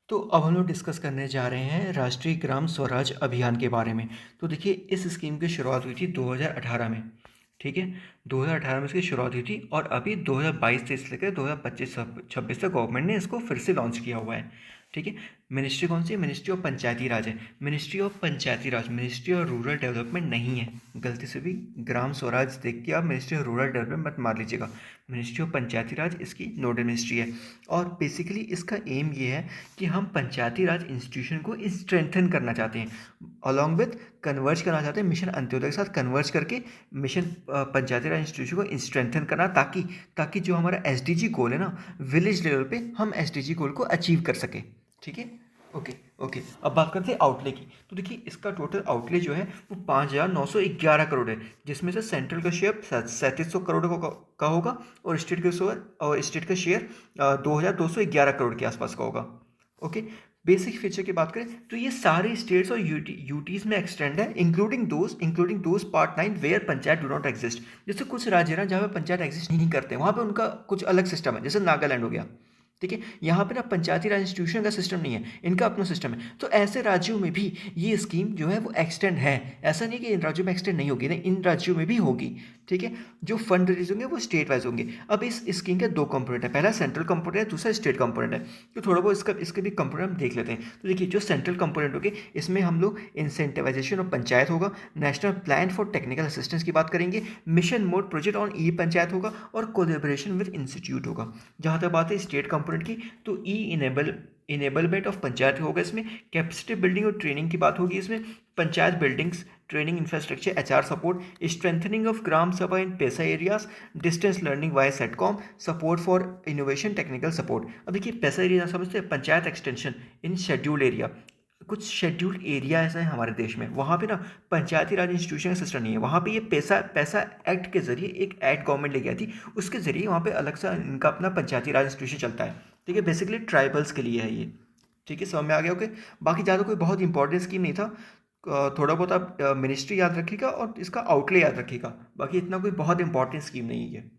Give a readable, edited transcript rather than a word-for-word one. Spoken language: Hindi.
तो अब हम लोग डिस्कस करने जा रहे हैं राष्ट्रीय ग्राम स्वराज अभियान के बारे में। तो देखिए, इस स्कीम की शुरुआत हुई थी 2018 में। ठीक है, 2018 में इसकी शुरुआत हुई थी और अभी 2022 से लेकर 2025-26 तक गवर्नमेंट ने इसको फिर से लॉन्च किया हुआ है। ठीक है, मिनिस्ट्री कौन सी? मिनिस्ट्री ऑफ पंचायती राज है। Ministry of Panchayati Raj, ministry of rural development नहीं है। गलती से भी ग्राम स्वराज देख के आप मिनिस्ट्री ऑफ रूरल डेवलपमेंट मत मार लीजिएगा। मिनिस्ट्री ऑफ पंचायती राज इसकी नोडल मिनिस्ट्री है। और बेसिकली इसका एम ये है कि हम पंचायती राज इंस्टीट्यूशन को स्ट्रेंथन करना चाहते हैं, अलॉन्ग विथ कन्वर्ज करना चाहते हैं मिशन अंत्योदय के साथ कन्वर्ज करके मिशन पंचायती राज इंस्टीट्यूशन को स्ट्रेंथन करना, ताकि ताकि जो हमारा एसडीजी गोल है ना, विलेज लेवल पे हम एसडीजी गोल को अचीव कर सकें। ठीक है, ओके ओके। अब बात करते हैं आउटले की। तो देखिए, इसका टोटल आउटले जो है वो 5,911 करोड़ है, जिसमें से सेंट्रल का शेयर 3700 करोड़ का होगा और स्टेट का शेयर 2,211 करोड़ के आसपास का होगा। ओके, बेसिक फीचर की बात करें तो ये सारे स्टेट्स और यूटीज में एक्सटेंड है, including those part 9 where panchayat do not exist. जैसे कुछ राज्य है ना जहाँ पे पंचायत एग्जिस्ट नहीं करते, वहाँ पे उनका कुछ अलग सिस्टम है, जैसे नागालैंड हो गया। ठीक है, यहाँ पे ना पंचायती राज इंस्टीट्यूशन का सिस्टम नहीं है, इनका अपना सिस्टम है। तो ऐसे राज्यों में भी ये स्कीम जो है वो एक्सटेंड है। ऐसा नहीं कि इन राज्यों में एक्सटेंड नहीं होगी, नहीं, इन राज्यों में भी होगी। ठीक है, जो फंड रिलीज होंगे वो स्टेट वाइज होंगे। अब इस स्कीम के दो कंपोनेंट है, पहला सेंट्रल कंपोनेंट है, दूसरा स्टेट कंपोनेंट है। तो थोड़ा बहुत इसके भी कंपोनेंट हम देख लेते हैं। तो देखिए, जो सेंट्रल कंपोनेंट होंगे इसमें हम लोग इंसेंटिवाइजेशन ऑफ पंचायत होगा, national plan for technical assistance की बात करेंगे, मिशन मोड प्रोजेक्ट ऑन ई पंचायत होगा और कोलेबोरेशन विद इंस्टीट्यूट होगा। जहाँ तक बात है स्टेट कंपोनेंट की, तो ई इनेबलमेंट ऑफ पंचायत होगा, इसमें कैपेसिटी बिल्डिंग और ट्रेनिंग की बात होगी, इसमें panchayat buildings, training infrastructure, HR support, strengthening of gram sabha in PESA areas, distance learning via satcom, support for innovation, technical support. अब देखिए, पैसा एरिया समझते हैं, panchayat extension in scheduled area. कुछ शेड्यूल्ड एरिया ऐसा है हमारे देश में, वहाँ पे ना पंचायती राज इंस्टीट्यूशन का सिस्टम नहीं है। वहाँ पे ये पैसा पैसा एक्ट के जरिए, एक एक्ट गवर्नमेंट लेके आई थी, उसके जरिए वहाँ पे अलग सा इनका अपना पंचायती राज इंस्टीट्यूशन चलता है। ठीक है, बेसिकली ट्राइबल्स के लिए है ये। ठीक है, समझ में आ गया? ओके, बाकी ज़्यादा कोई बहुत इंपॉर्टेंट स्कीम नहीं था। थोड़ा बहुत आप मिनिस्ट्री याद रखिएगा और इसका आउटले याद रखिएगा, बाकी इतना कोई बहुत इंपॉर्टेंट स्कीम नहीं है।